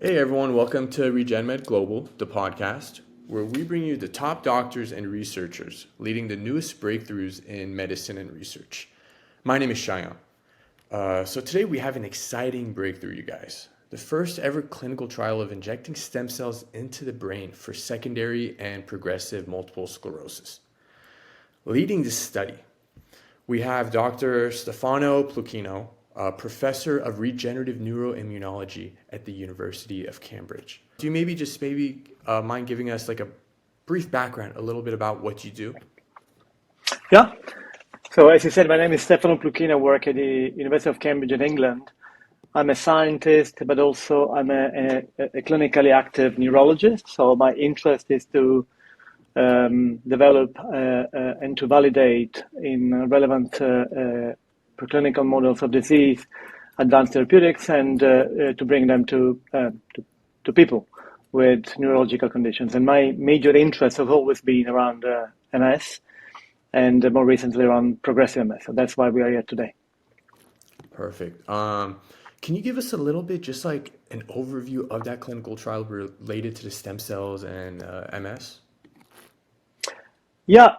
Hey everyone, welcome to RegenMed Global, the podcast, where we bring you the top doctors and researchers leading the newest breakthroughs in medicine and research. My name is Shayan. So today we have an exciting breakthrough, you guys. The first ever clinical trial of injecting stem cells into the brain for secondary and progressive multiple sclerosis. Leading this study, we have Dr. Stefano Pluchino, a professor of regenerative neuroimmunology at the University of Cambridge. Do you maybe mind giving us like a brief background, a little bit about what you do? Yeah. So as you said, my name is Stefano Pluchino. I work at the University of Cambridge in England. I'm a scientist, but also I'm a clinically active neurologist. So my interest is to develop and to validate in relevant preclinical models of disease, advanced therapeutics, and to bring them to people with neurological conditions. And my major interests have always been around MS and more recently around progressive MS. So that's why we are here today. Perfect. Can you give us a little bit, just like an overview of that clinical trial related to the stem cells and MS? Yeah,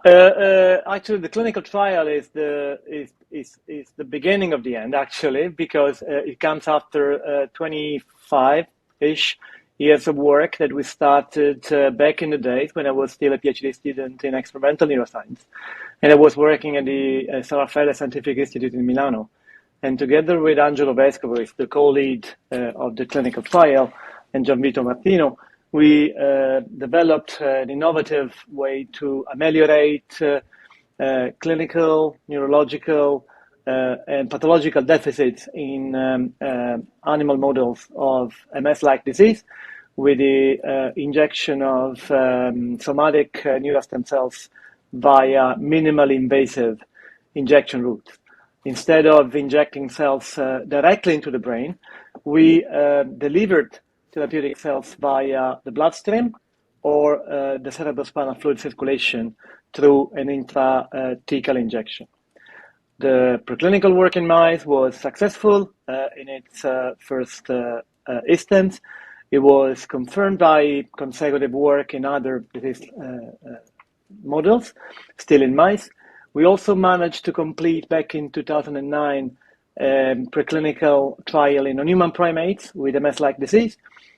actually, the clinical trial is the beginning of the end, actually, because it comes after 25-ish years of work that we started back in the days when I was still a PhD student in experimental neuroscience, and I was working at the Raffaele Scientific Institute in Milano. And together with Angelo Vescovo, the co-lead of the clinical trial, and Gianvito Martino, we developed an innovative way to ameliorate clinical, neurological, and pathological deficits in animal models of MS-like disease with the injection of somatic neural stem cells via minimally invasive injection routes. Instead of injecting cells directly into the brain, we delivered therapeutic cells via the bloodstream or the cerebrospinal fluid circulation through an intrathecal injection. The preclinical work in mice was successful in its first instance. It was confirmed by consecutive work in other disease models, still in mice. We also managed to complete back in 2009 preclinical trial in non-human primates with MS-like disease.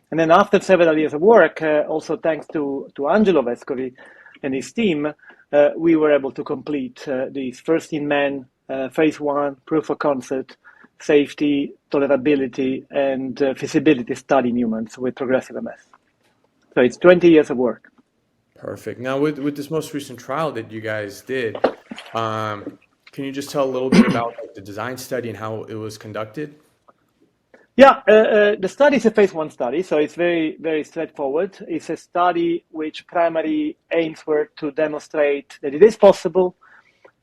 And then after several years of work, also thanks to Angelo Vescovi and his team, we were able to complete this first-in-man phase 1 proof of concept, safety, tolerability, and feasibility study in humans with progressive MS. So it's 20 years of work. Perfect. Now, with this most recent trial that you guys did, can you just tell a little bit about like, the design study and how it was conducted? Yeah, the study is a phase 1 study, so it's very, very straightforward. It's a study which primary aims were to demonstrate that it is possible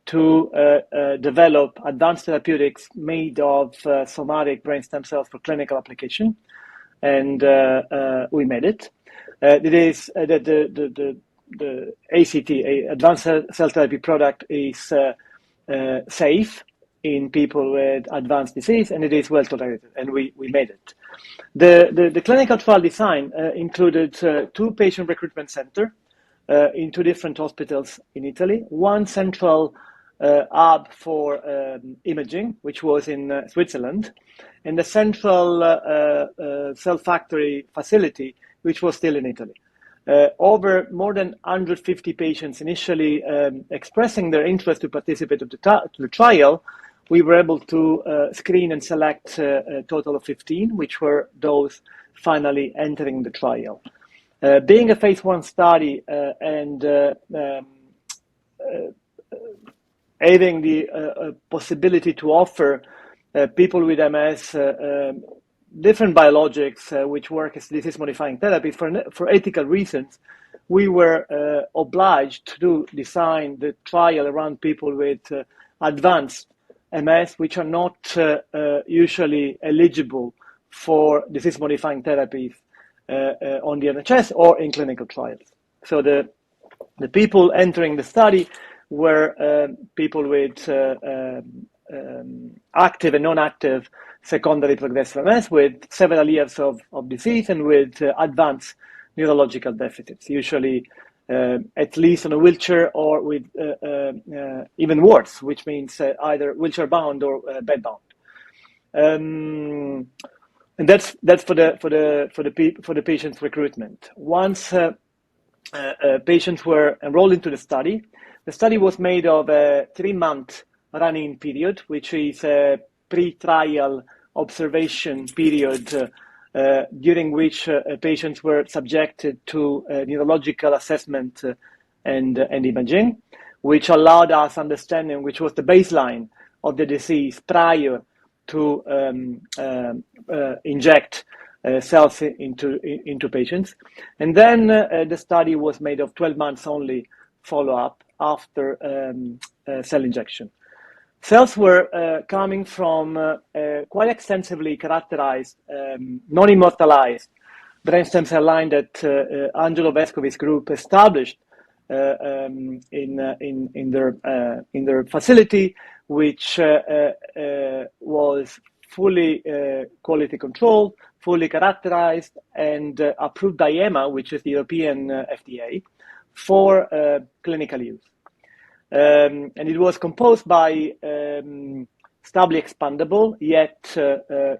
to develop advanced therapeutics made of somatic brain stem cells for clinical application, and we made it. It is the ACT, Advanced Cell Therapy product, is safe in people with advanced disease, and it is well tolerated, and we made it. The clinical trial design included 2 patient recruitment centers in 2 different hospitals in Italy, 1 central hub for imaging, which was in Switzerland, and the central cell factory facility, which was still in Italy. Over more than 150 patients initially expressing their interest to participate to the trial, we were able to screen and select a total of 15, which were those finally entering the trial. Being a phase 1 study and having the possibility to offer people with MS different biologics which work as disease-modifying therapy for ethical reasons, we were obliged to design the trial around people with advanced MS, which are not usually eligible for disease-modifying therapies on the NHS or in clinical trials. So the people entering the study were people with active and non-active secondary progressive MS with several years of disease and with advanced neurological deficits, usually at least on a wheelchair or with even worse, which means either wheelchair bound or bed bound. And that's for the patient's recruitment. Once patients were enrolled into the study was made of a 3-month running period, which is a pre-trial observation period during which patients were subjected to neurological assessment and imaging, which allowed us understanding which was the baseline of the disease prior to inject cells into patients. And then the study was made of 12 months only follow-up after cell injection. Cells were coming from quite extensively characterized, non-immortalized brain stem cell line that Angelo Vescovi's group established in their facility, which was fully quality controlled, fully characterized, and approved by EMA, which is the European FDA, for clinical use. And it was composed by stably expandable, yet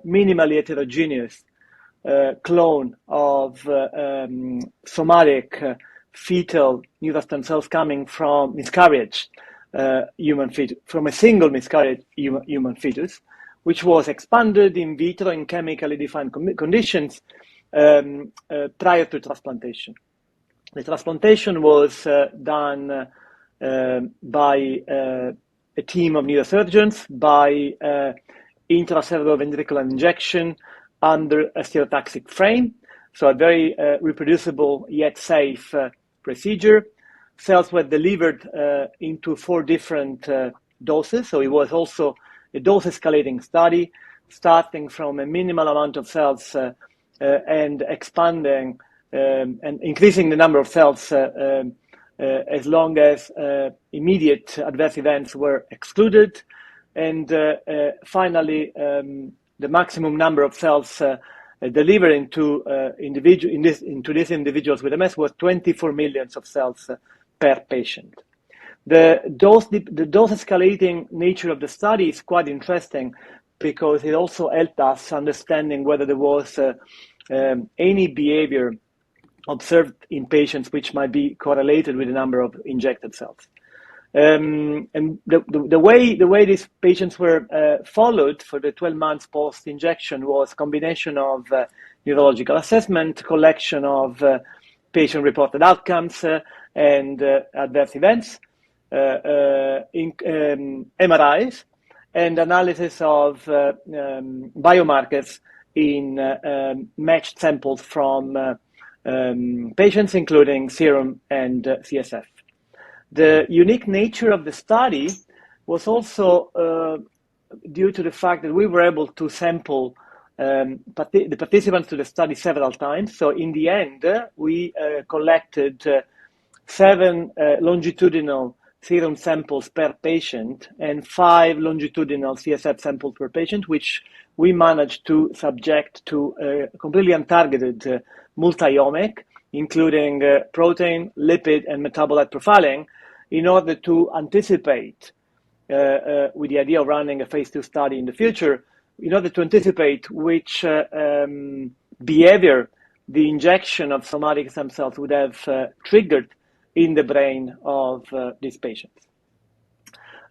minimally heterogeneous clone of somatic fetal neural stem cells coming from miscarriage from a single miscarriage human fetus, which was expanded in vitro in chemically defined conditions prior to transplantation. The transplantation was done by a team of neurosurgeons by intracellular ventricular injection under a stereotaxic frame, so a very reproducible yet safe procedure. Cells were delivered into 4 different doses, so it was also a dose escalating study, starting from a minimal amount of cells and expanding and increasing the number of cells as long as immediate adverse events were excluded. And finally, the maximum number of cells delivered into these individuals with MS was 24 million of cells per patient. The dose escalating nature of the study is quite interesting because it also helped us understanding whether there was any behavior observed in patients which might be correlated with the number of injected cells. And the way these patients were followed for the 12 months post-injection was a combination of neurological assessment, collection of patient-reported outcomes and adverse events, MRIs, and analysis of biomarkers in matched samples from patients, including serum and CSF. The unique nature of the study was also due to the fact that we were able to sample the participants to the study several times. So in the end, we collected 7 longitudinal serum samples per patient and 5 longitudinal CSF samples per patient, which we managed to subject to a completely untargeted multi-omic, including protein, lipid, and metabolite profiling, in order to anticipate, with the idea of running a phase 2 study in the future, in order to anticipate which behavior the injection of somatic stem cells would have triggered in the brain of these patients.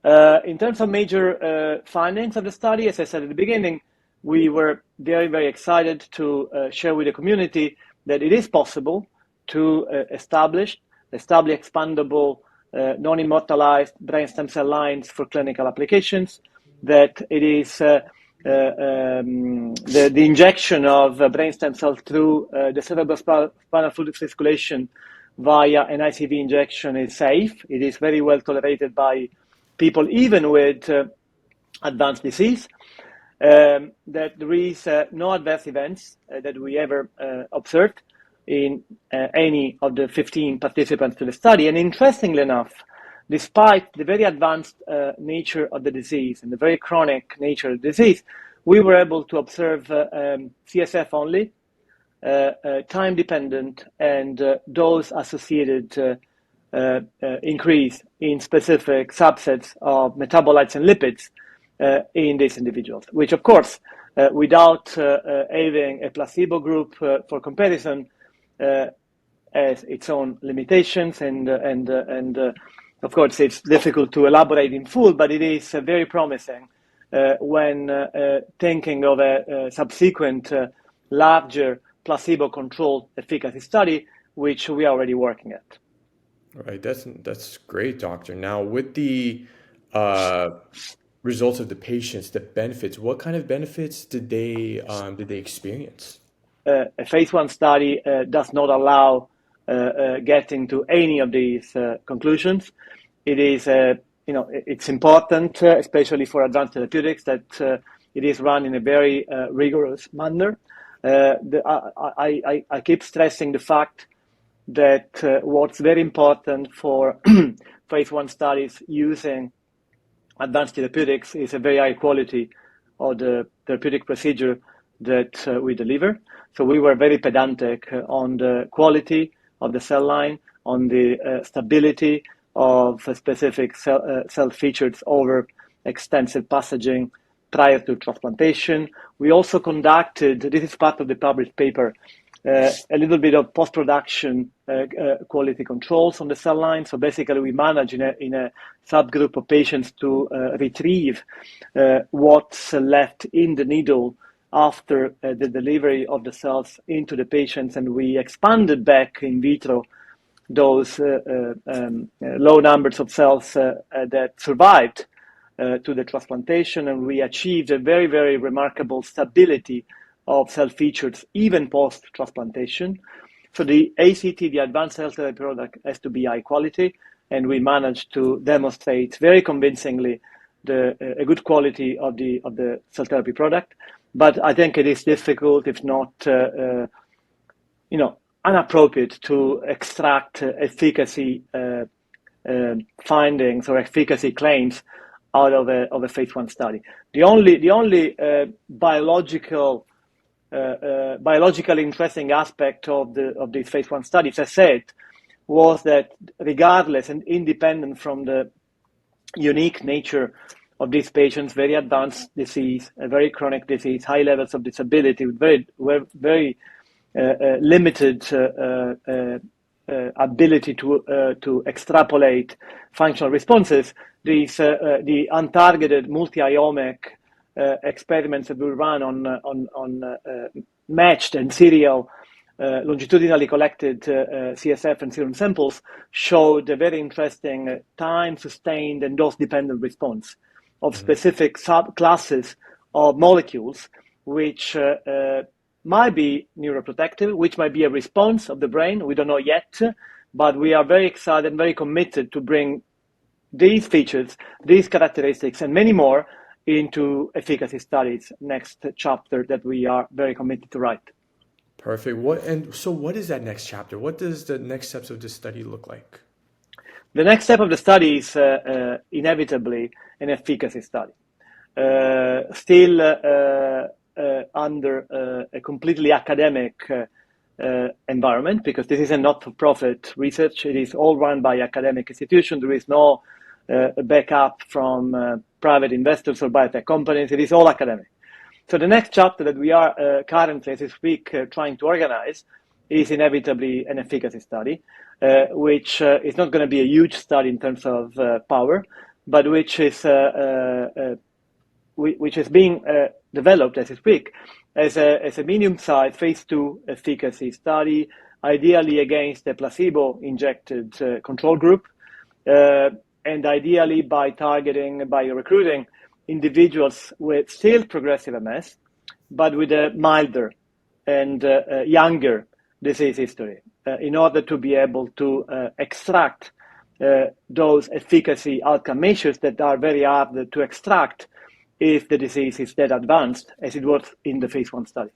In terms of major findings of the study, as I said at the beginning, we were very, very excited to share with the community that it is possible to establish expandable, non-immortalized brain stem cell lines for clinical applications, that it is the injection of brain stem cells through the cerebrospinal fluid circulation via an ICV injection is safe. It is very well tolerated by people, even with advanced disease. That there is no adverse events that we ever observed in any of the 15 participants to the study. And interestingly enough, despite the very advanced nature of the disease and the very chronic nature of the disease, we were able to observe CSF only, time-dependent, and dose-associated increase in specific subsets of metabolites and lipids in these individuals, which, of course, without having a placebo group for comparison, has its own limitations, and of course, it's difficult to elaborate in full, but it is very promising when thinking of a subsequent larger placebo-controlled efficacy study, which we are already working at. Right, that's great, doctor. Now, with the results of the patients, the benefits, what kind of benefits did they experience? A phase 1 study does not allow getting to any of these conclusions. It is, it's important, especially for advanced therapeutics, that it is run in a very rigorous manner. I keep stressing the fact that what's very important for phase 1 studies using advanced therapeutics is a very high quality of the therapeutic procedure that we deliver. So we were very pedantic on the quality of the cell line, on the stability of specific cell features over extensive passaging prior to transplantation. We also conducted, this is part of the published paper, a little bit of post-production quality controls on the cell line. So basically, we manage in a subgroup of patients to retrieve what's left in the needle after the delivery of the cells into the patients, and we expanded back in vitro those low numbers of cells that survived to the transplantation, and we achieved a very, very remarkable stability of cell features even post-transplantation. So the ACT, the advanced cell therapy product, has to be high quality, and we managed to demonstrate very convincingly a good quality of the cell therapy product. But I think it is difficult, if not, inappropriate to extract efficacy findings or efficacy claims out of a phase 1 study. The only biologically interesting aspect of these phase 1 studies, as I said, was that regardless and independent from the unique nature of these patients, very advanced disease, a very chronic disease, high levels of disability, very limited ability to extrapolate functional responses. The untargeted multi-iomic experiments that we run on matched and serial longitudinally collected CSF and serum samples showed a very interesting time-sustained and dose-dependent response of specific subclasses of molecules, which might be neuroprotective, which might be a response of the brain. We don't know yet, but we are very excited and very committed to bring these features, these characteristics, and many more into efficacy studies, next chapter that we are very committed to write. Perfect. So what is that next chapter? What does the next steps of this study look like? The next step of the study is inevitably an efficacy study. Still under a completely academic environment, because this is a not-for-profit research. It is all run by academic institutions. There is no backup from private investors or biotech companies. It is all academic. So the next chapter that we are currently, as we speak, trying to organize is inevitably an efficacy study, which is not going to be a huge study in terms of power, but which is being developed as we speak as a medium-sized phase 2 efficacy study, ideally against a placebo-injected control group, and ideally by recruiting individuals with still progressive MS, but with a milder and younger disease history, in order to be able to extract those efficacy outcome measures that are very hard to extract if the disease is that advanced as it was in the phase 1 study.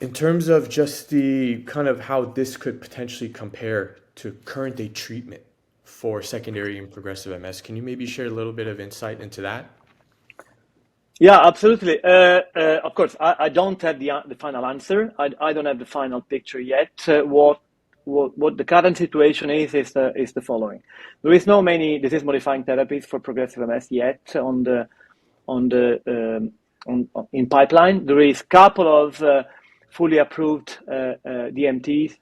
In terms of just the kind of how this could potentially compare to current day treatment for secondary and progressive MS. Can you maybe share a little bit of insight into that? Yeah, absolutely. Of course, I don't have the final answer. I don't have the final picture yet. What the current situation is the following. There is no many disease modifying therapies for progressive MS yet in pipeline. There is a couple of fully approved DMTs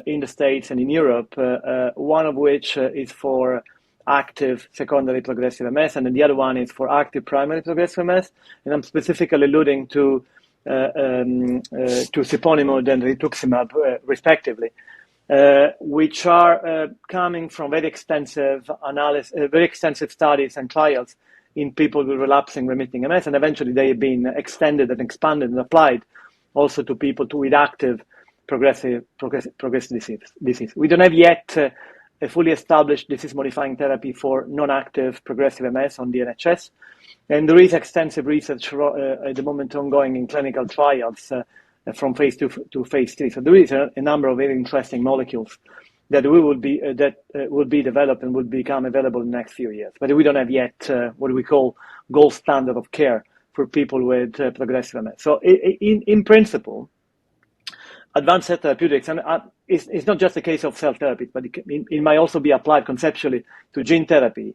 in the States and in Europe, one of which is for active secondary progressive MS, and then the other one is for active primary progressive MS. And I'm specifically alluding to siponimod and rituximab, respectively, which are coming from very extensive analysis, very extensive studies and trials in people with relapsing remitting MS, and eventually they have been extended and expanded and applied also to people with active progressive disease. We don't have yet a fully established disease-modifying therapy for non-active progressive MS on the NHS, and there is extensive research at the moment ongoing in clinical trials from phase 2 to phase 3. So there is a number of very interesting molecules that will be developed and will become available in the next few years. But we don't have yet what we call gold standard of care for people with progressive MS. So in principle, advanced cell therapeutics, and it's not just a case of cell therapy, but it might also be applied conceptually to gene therapy,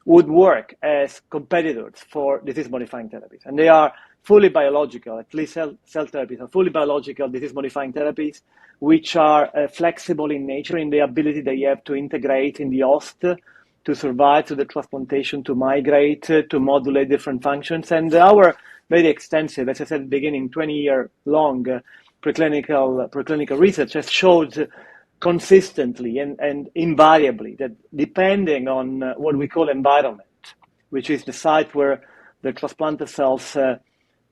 would work as competitors for disease-modifying therapies. And they are fully biological, at least cell therapies are fully biological disease-modifying therapies, which are flexible in nature, in the ability they have to integrate in the host, to survive, to the transplantation, to migrate, to modulate different functions. And our very extensive, as I said at the beginning, 20-year-long preclinical research has showed consistently and invariably that depending on what we call environment, which is the site where the transplanted cells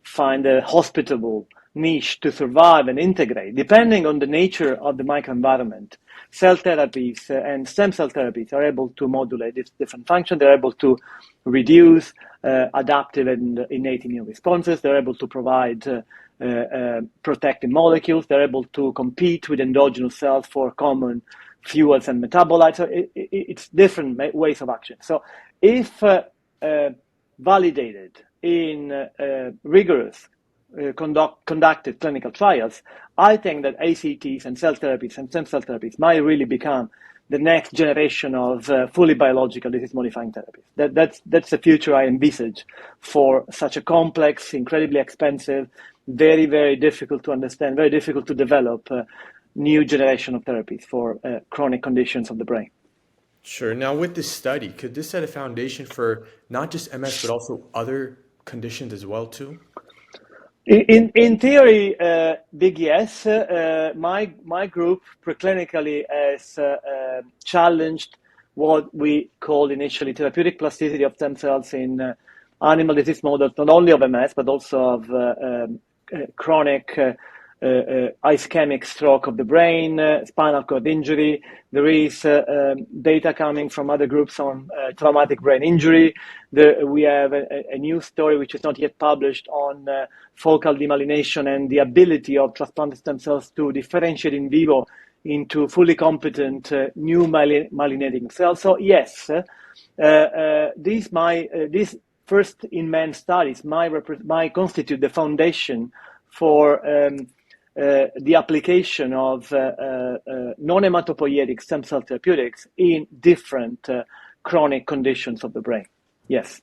find a hospitable niche to survive and integrate, depending on the nature of the microenvironment, cell therapies and stem cell therapies are able to modulate these different functions. They're able to reduce adaptive and innate immune responses. They're able to provide protective molecules. They're able to compete with endogenous cells for common fuels and metabolites. So it's different ways of action. So if validated in rigorous conducted clinical trials, I think that ACTs and cell therapies and stem cell therapies might really become the next generation of fully biological disease-modifying therapies. That's the future I envisage for such a complex, incredibly expensive, very, very difficult to understand, very difficult to develop new generation of therapies for chronic conditions of the brain. Sure. Now, with this study, could this set a foundation for not just MS, but also other conditions as well, too? In theory, big yes. My group preclinically has challenged what we called initially therapeutic plasticity of stem cells in animal disease models, not only of MS, but also of chronic ischemic stroke of the brain, spinal cord injury. There is data coming from other groups on traumatic brain injury. We have a new story which is not yet published on focal demyelination and the ability of transplanted stem cells to differentiate in vivo into fully competent new myelinating cells. So yes, these first in-man studies might constitute the foundation for the application of non-hematopoietic stem cell therapeutics in different chronic conditions of the brain. Yes.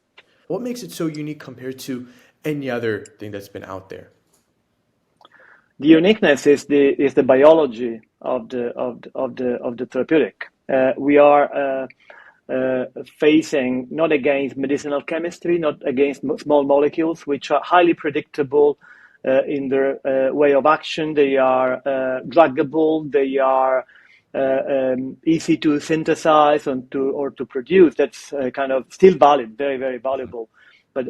What makes it so unique compared to any other thing that's been out there? The uniqueness is the biology of the therapeutic. We are facing not against medicinal chemistry, not against small molecules, which are highly predictable in their way of action. They are druggable. They are easy to synthesize or to produce. That's kind of still valid, very, very valuable. But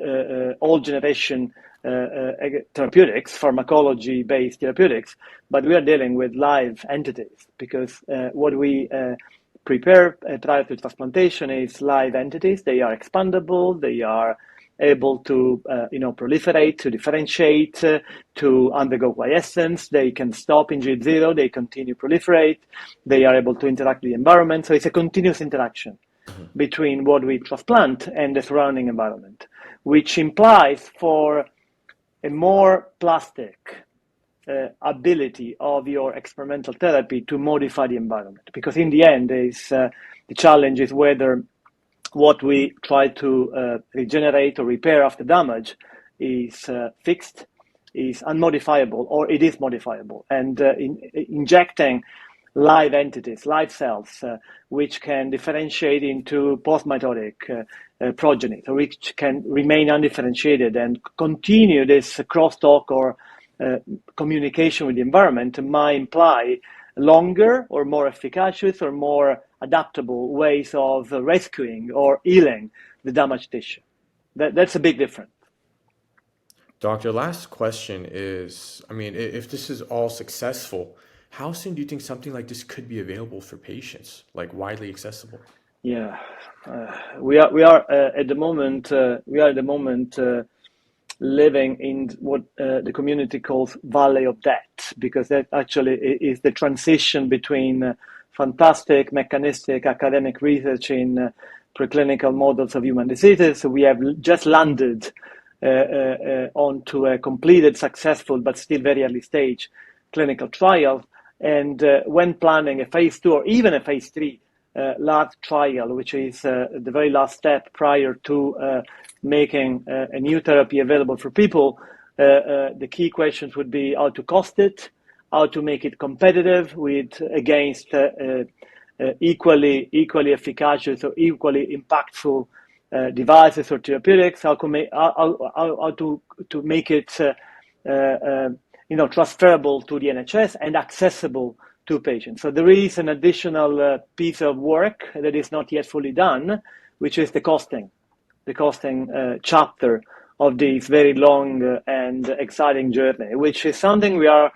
old generation therapeutics, pharmacology-based therapeutics, but we are dealing with live entities because what we prepare prior to transplantation is live entities. They are expandable. They are able to proliferate, to differentiate, to undergo quiescence. They can stop in G0, they continue proliferate, they are able to interact with the environment. So it's a continuous interaction between what we transplant and the surrounding environment, which implies for a more plastic ability of your experimental therapy to modify the environment. Because in the end, the challenge is whether what we try to regenerate or repair after damage is fixed, is unmodifiable, or it is modifiable. And injecting live entities, live cells, which can differentiate into post-mitotic progeny, so which can remain undifferentiated and continue this crosstalk or communication with the environment, might imply longer or more efficacious or more adaptable ways of rescuing or healing the damaged tissue. That's a big difference. Doctor, last question is, I mean, if this is all successful, how soon do you think something like this could be available for patients, like widely accessible? Yeah, we are at the moment living in what the community calls valley of death, because that actually is the transition between fantastic mechanistic academic research in preclinical models of human diseases. So we have just landed onto a completed, successful, but still very early stage clinical trial. And when planning a phase 2 or even a phase 3 large trial, which is the very last step prior to making a new therapy available for people, the key questions would be how to cost it, how to make it competitive against equally efficacious or equally impactful devices or therapeutics, how to make it transferable to the NHS and accessible to patients. So there is an additional piece of work that is not yet fully done, which is the costing chapter of this very long and exciting journey, which is something we are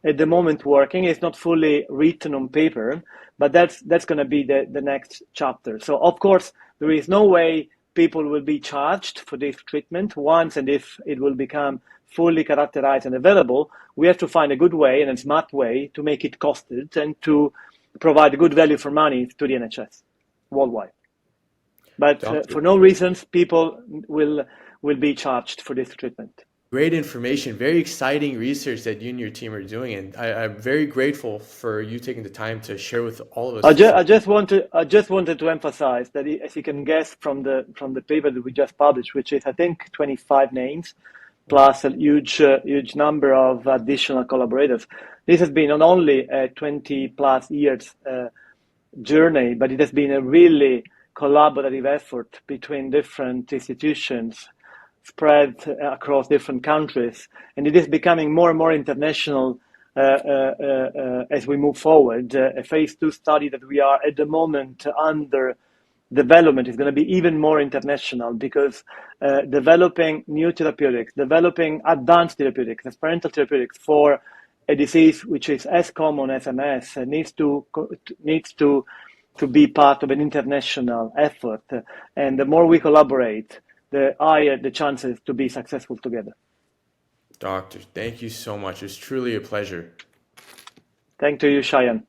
at the moment working. It's not fully written on paper, but that's going to be the next chapter. So of course, there is no way people will be charged for this treatment once and if it will become fully characterized and available. We have to find a good way and a smart way to make it costed and to provide a good value for money to the NHS worldwide. But for no reasons, people will be charged for this treatment. Great information, very exciting research that you and your team are doing, and I'm very grateful for you taking the time to share with all of us. I just wanted to emphasize that, as you can guess from the paper that we just published, which is I think 25 names, plus a huge number of additional collaborators. This has been not only a 20 plus years journey, but it has been a really collaborative effort between different institutions spread across different countries, and it is becoming more and more international as we move forward. A phase 2 study that we are at the moment under development is going to be even more international, because developing new therapeutics, developing advanced therapeutics, experimental therapeutics for a disease which is as common as MS needs to be part of an international effort. And the more we collaborate, the higher the chances to be successful together. Doctor, thank you so much. It's truly a pleasure. Thank you, Cheyenne.